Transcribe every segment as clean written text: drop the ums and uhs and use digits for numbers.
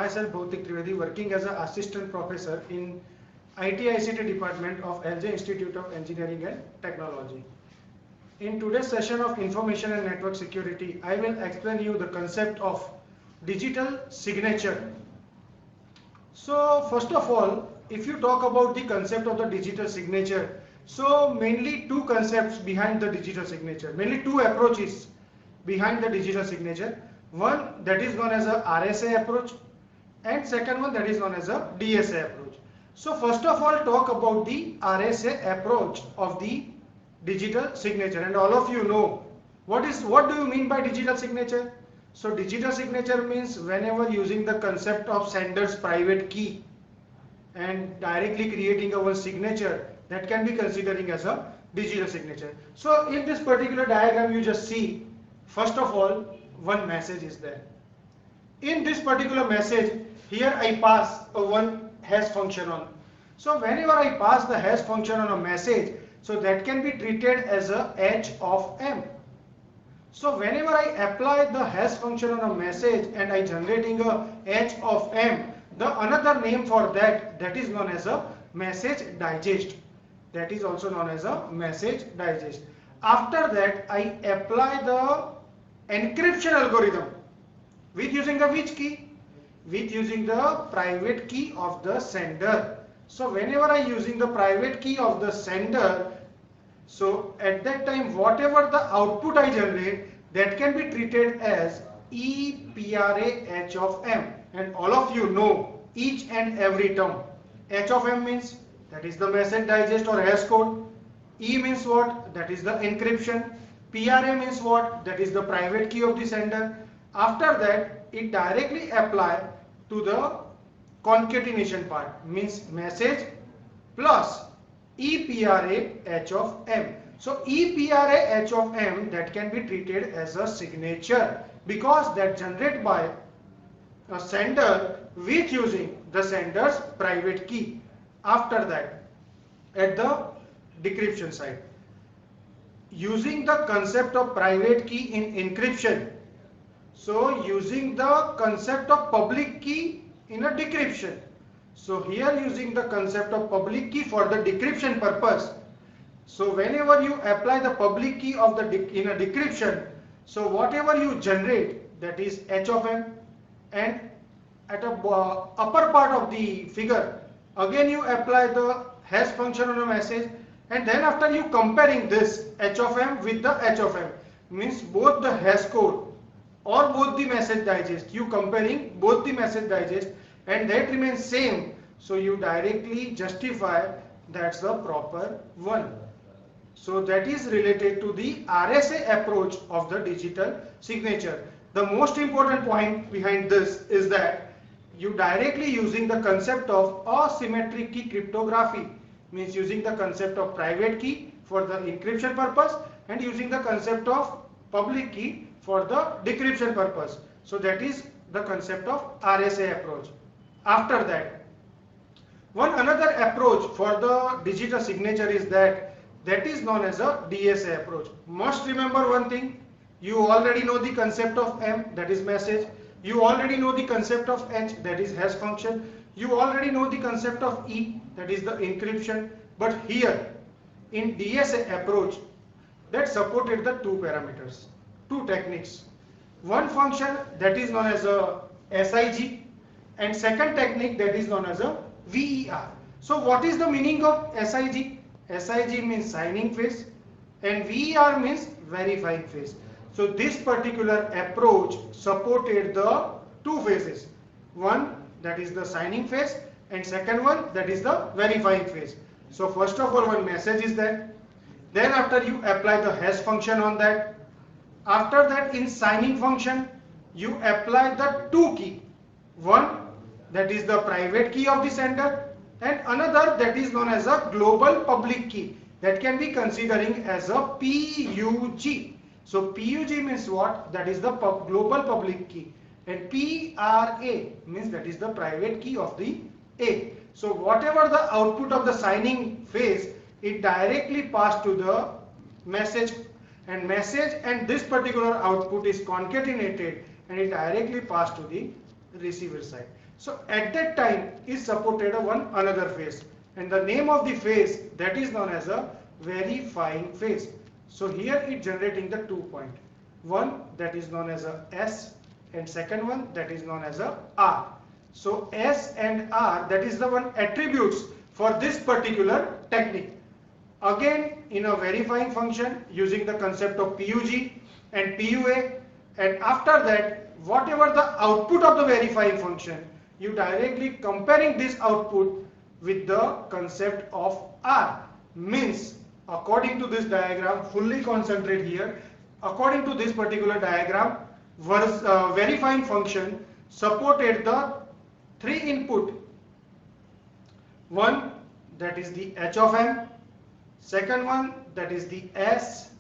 myself Bhautik Trivedi, working as an assistant professor in IT/ICT department of LJ Institute of Engineering and Technology. In today's session of Information and Network Security, I will explain you the concept of digital signature. So first of all, if you talk about the concept of the digital signature, so mainly two concepts behind the digital signature, mainly two approaches behind the digital signature. One that is known as a RSA approach and second one that is known as a DSA approach. So first of all, talk about the RSA approach of the digital signature, and all of you know what do you mean by digital signature? So digital signature means whenever using the concept of sender's private key and directly creating our signature, that can be considering as a digital signature. So in this particular diagram you just see, first of all, one message is there. In this particular message, here I pass a one hash function on. So whenever I pass the hash function on a message, so that can be treated as a h of m. So whenever I apply the hash function on a message and I generating a h of m, the another name for that is known as a message digest. That is also known as a message digest. After that, I apply the encryption algorithm with using the which key? With using the private key of the sender. So whenever I using the private key of the sender, so at that time whatever the output I generate, that can be treated as EPRA h of m. And all of you know each and every term. H of m means that is the message digest or hash code. E means what? That is the encryption. PRA means what? That is the private key of the sender. After that, it directly apply to the concatenation part, means message plus EPRA h of m. So EPRA h of m, that can be treated as a signature because that generated by a sender with using the sender's private key. After that, at the decryption side, using the concept of private key in encryption, so using the concept of public key in a decryption. So here using the concept of public key for the decryption purpose. So whenever you apply the public key of the in a decryption, so whatever you generate, that is h of m, and at a upper part of the figure, again you apply the hash function on a message, and then after you comparing this h of m with the h of m, means both the hash code or both the message digest, you comparing both the message digest and that remains same, so you directly justify that's the proper one. So that is related to the RSA approach of the digital signature. The most important point behind this is that you directly using the concept of asymmetric key cryptography, means using the concept of private key for the encryption purpose and using the concept of public key for the decryption purpose. So that is the concept of RSA approach. After that, one another approach for the digital signature is that is known as a DSA approach. Must remember one thing, you already know the concept of M, that is message. You already know the concept of H, that is hash function. You already know the concept of E, that is the encryption. But here in DSA approach, that supported the two parameters, two techniques. One function that is known as a SIG and second technique that is known as a VER. So what is the meaning of SIG? SIG means signing phase and VER means verifying phase. So this particular approach supported the two phases. One that is the signing phase and second one that is the verifying phase. So first of all, one message is there. Then after you apply the hash function on that. After that, in signing function, you apply the two key. One that is the private key of the sender and another that is known as a global public key, that can be considering as a PUG. So PUG means what? That is the global public key, and PRA means that is the private key of the A. So whatever the output of the signing phase, it directly passed to the message, and this particular output is concatenated and it directly passed to the receiver side. So at that time is supported one another phase, and the name of the phase that is known as a verifying phase. So here it generating the 2 point, one that is known as a S and second one that is known as a R. So S and R, that is the one attributes for this particular technique. Again, in a verifying function using the concept of PUG and PUA, and after that whatever the output of the verifying function, you directly comparing this output with the concept of R. Means according to this diagram, fully concentrate here, according to this particular diagram, verifying function supported the 3 input. One that is the H of M, second one that is the S,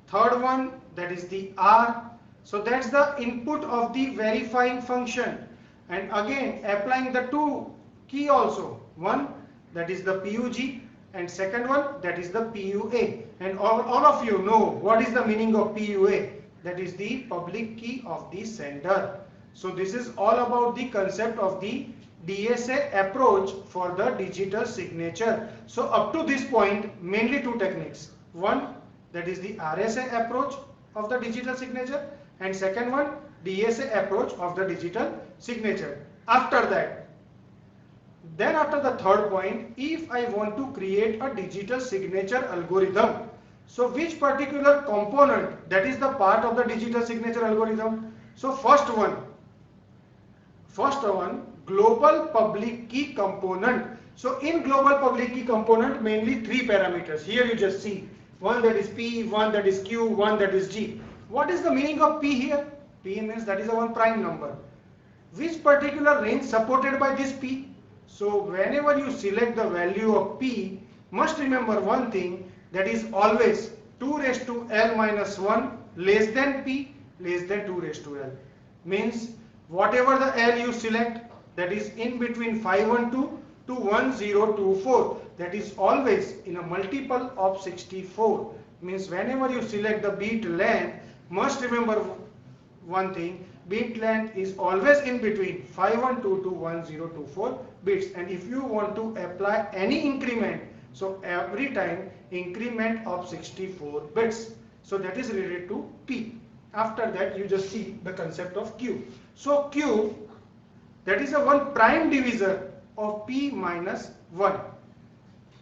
third one that is the R. So that's the input of the verifying function, and again applying the 2 key also, one that is the PUG and second one that is the PUA, and all of you know what is the meaning of PUA, that is the public key of the sender. So this is all about the concept of the DSA approach for the digital signature. So up to this point mainly 2 techniques, one that is the RSA approach of the digital signature, and second one DSA approach of the digital signature. After that, then after the third point, if I want to create a digital signature algorithm, so which particular component that is the part of the digital signature algorithm? So first one global public key component. So in global public key component mainly 3 parameters. Here you just see one that is P, one that is Q, one that is G. What is the meaning of P here? P means that is a one prime number. Which particular range supported by this P? So whenever you select the value of P, must remember one thing, that is always 2 raised to L minus 1 less than P less than 2 raised to L. Means whatever the L you select, that is in between 512 to 1024, that is always in a multiple of 64. Means whenever you select the bit length, must remember one thing, bit length is always in between 512 to 1024 bits, and if you want to apply any increment, so every time increment of 64 bits. So that is related to P. After that you just see the concept of Q. So Q, that is a one prime divisor of P minus 1.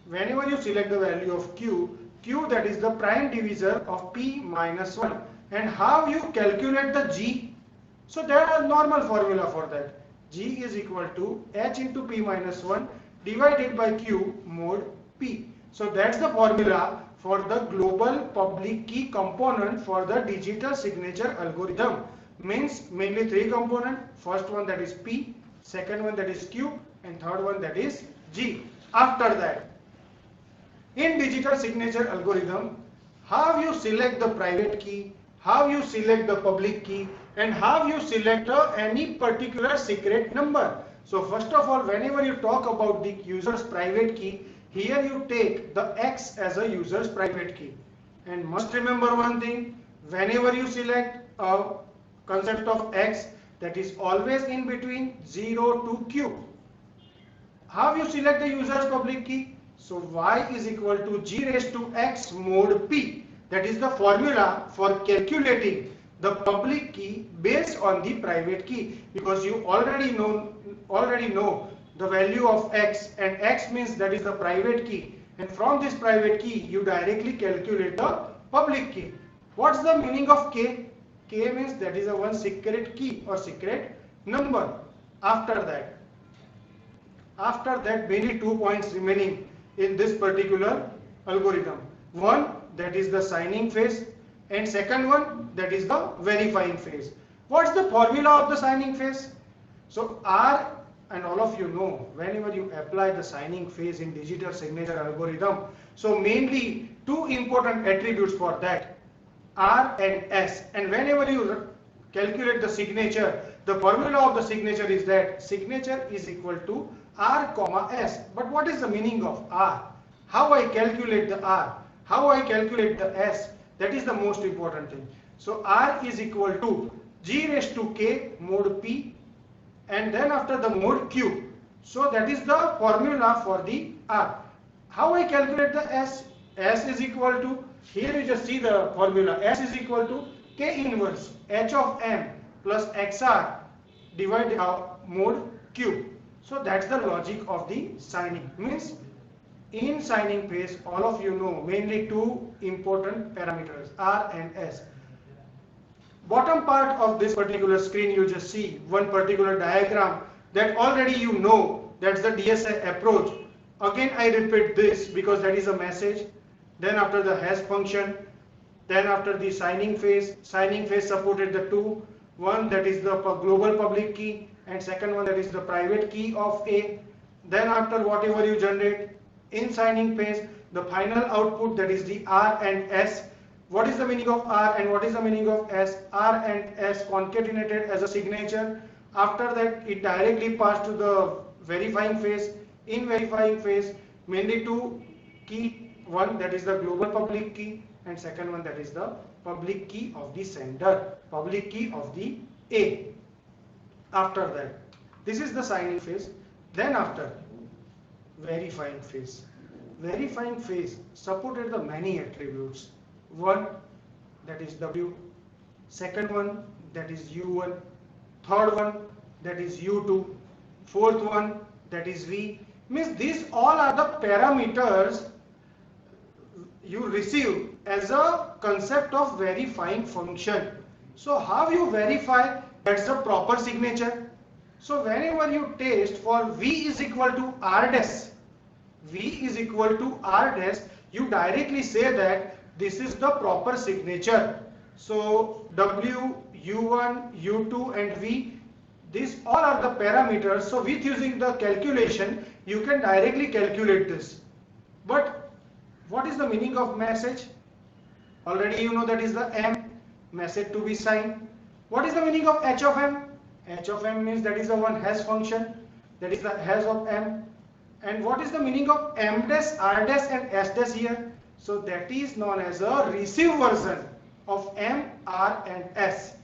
Whenever you select the value of Q, Q that is the prime divisor of P minus 1. And how you calculate the G? So there are normal formula for that. G is equal to H into P minus 1 divided by Q mod P. So that's the formula for the global public key component for the digital signature algorithm. Means mainly 3 components. First one that is P, second one that is Q, and third one that is G. After that, in digital signature algorithm, how you select the private key, how you select the public key, and how you select any particular secret number. So first of all, whenever you talk about the user's private key, here you take the X as a user's private key. And must remember one thing, whenever you select a concept of X, that is always in between 0 to Q. How you select the user's public key? So Y is equal to G raised to X mod P. That is the formula for calculating the public key based on the private key, because you already know the value of X, and X means that is the private key, and from this private key you directly calculate the public key. What's the meaning of K? K means that is a one secret key or secret number. After that mainly 2 points remaining in this particular algorithm. One that is the signing phase, and second one that is the verifying phase. What's the formula of the signing phase? So R, and all of you know, whenever you apply the signing phase in digital signature algorithm, so mainly 2 important attributes for that, R and S. And whenever you calculate the signature, the formula of the signature is that signature is equal to R comma S. But what is the meaning of R? How I calculate the R? How I calculate the S? That is the most important thing. So R is equal to G raised to K mod P and then after the mode Q. So that is the formula for the R. How I calculate the S? S is equal to, here you just see the formula, S is equal to K inverse H of M plus XR divided mode Q. So that's the logic of the signing. Means in signing phase, all of you know mainly two important parameters, R and S. Bottom part of this particular screen you just see one particular diagram that already you know, that's the DSA approach. Again I repeat this because that is a message. Then after the hash function, then after the signing phase supported the two, one that is the global public key and second one that is the private key of A. Then after whatever you generate in signing phase, the final output, that is the R and S. What is the meaning of R and what is the meaning of S? R and S concatenated as a signature. After that it directly passed to the verifying phase. In verifying phase, mainly two key, one that is the global public key and second one that is the public key of the sender, public key of the A. After that, this is the signing phase. Then after verifying phase. Verifying phase supported the many attributes. One that is W, second one that is U1, third one that is U2, fourth one that is V. Means these all are the parameters you receive as a concept of verifying function. So how you verify, that's the proper signature. So whenever you test for V is equal to R dash, V is equal to R dash, you directly say that this is the proper signature. So W, U1, U2 and V, these all are the parameters. So with using the calculation, you can directly calculate this. But what is the meaning of message? Already you know that is the M, message to be signed. What is the meaning of H of M? H of M means that is the one hash function, that is the hash of M. And what is the meaning of M dash, R dash and S dash here? So that is known as a receive version of M, R and S.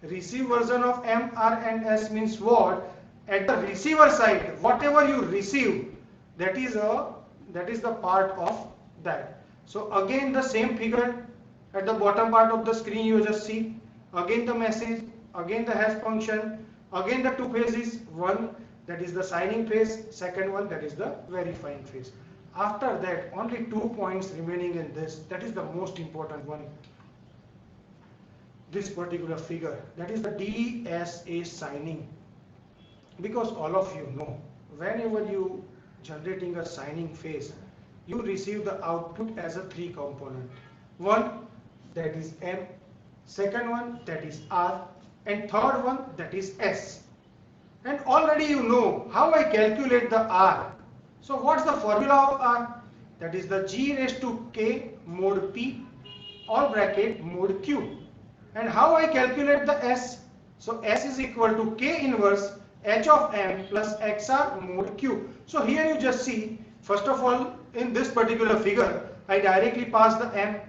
Receive version of M, R and S means what? At the receiver side, whatever you receive, that is the part of that. So again the same figure at the bottom part of the screen you just see. Again the message, again the hash function, again the two phases, one that is the signing phase, second one that is the verifying phase. After that only 2 points remaining in this, that is the most important one. This particular figure, that is the DSA signing. Because all of you know, whenever you generating a signing phase, you receive the output as a three component. One that is M, second one that is R and third one that is S. And already you know how I calculate the R. So what's the formula of R? That is the G raised to K mod P all bracket mod Q. And how I calculate the S? So S is equal to K inverse H of M plus XR mod Q. So here you just see, first of all in this particular figure I directly pass the M.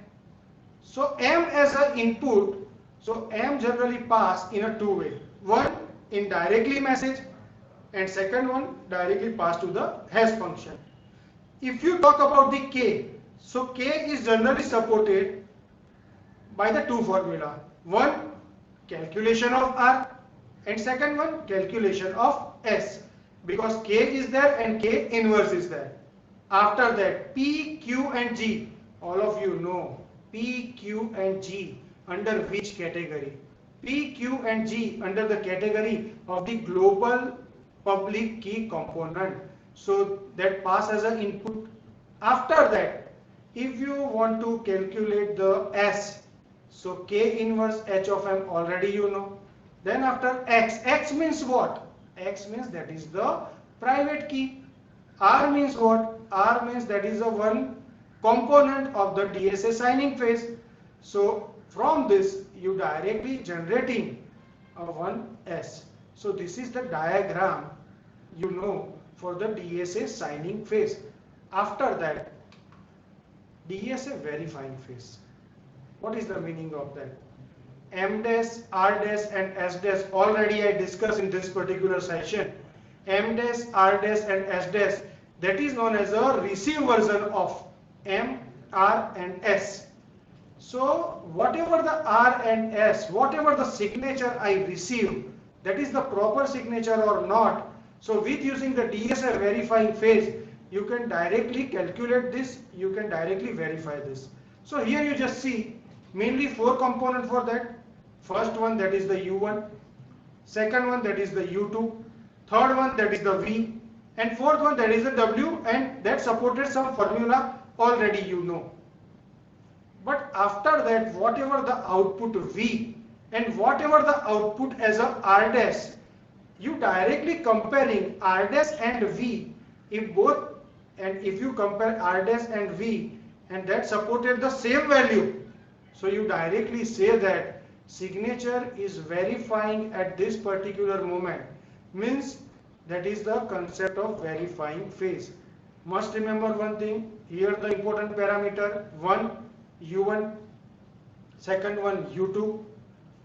So M as an input, so M generally pass in a two way. One in directly message and second one directly pass to the hash function. If you talk about the K, so K is generally supported by the two formula. One calculation of R and second one calculation of S, because K is there and K inverse is there. After that P, Q and G, all of you know P, Q and G under which category? P, Q and G under the category of the global public key component. So that pass as an input. After that, if you want to calculate the S, so K inverse H of M already you know. Then after X, X means what? X means that is the private key. R means what? R means that is the one component of the DSA signing phase. So from this you directly generating a one S. So this is the diagram you know for the DSA signing phase. After that, DSA verifying phase. What is the meaning of that? M dash, R dash and S dash already I discussed in this particular session. M dash, R dash and S dash, that is known as a receive version of M, R and S. So whatever the R and S, whatever the signature I receive, that is the proper signature or not. So with using the DSA verifying phase, you can directly calculate this, you can directly verify this. So here you just see mainly 4 components for that. First one, that is the U1, second one, that is the U2, third one, that is the V, and fourth one, that is the W, and that supported some formula already you know. But after that, whatever the output V and whatever the output as a R dash, you directly comparing R dash and V, if both, and if you compare R dash and V and that supported the same value, so you directly say that signature is verifying at this particular moment, means that is the concept of verifying phase. Must remember one thing, here the important parameter, one U1, second one U2,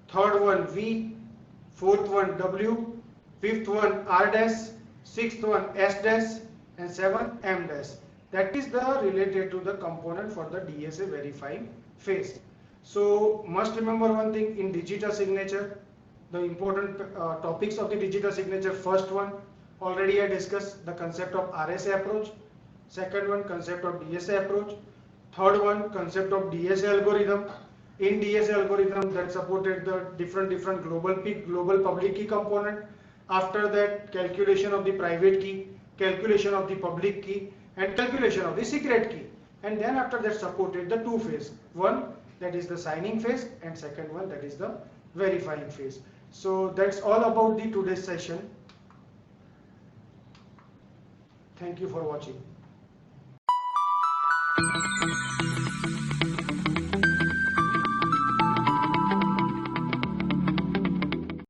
third one V, fourth one W, fifth one R dash, sixth one S dash and seventh M dash. That is the related to the component for the DSA verifying phase. So must remember one thing, in digital signature, the important topics of the digital signature, first one already I discussed the concept of RSA approach, second one concept of DSA approach, third one concept of DSA algorithm. In DSA algorithm that supported the different global peak, global public key component. After that, calculation of the private key, calculation of the public key and calculation of the secret key. And then after that supported the 2 phase. One, that is the signing phase, and second one, that is the verifying phase. So that's all about the today's session. Thank you for watching.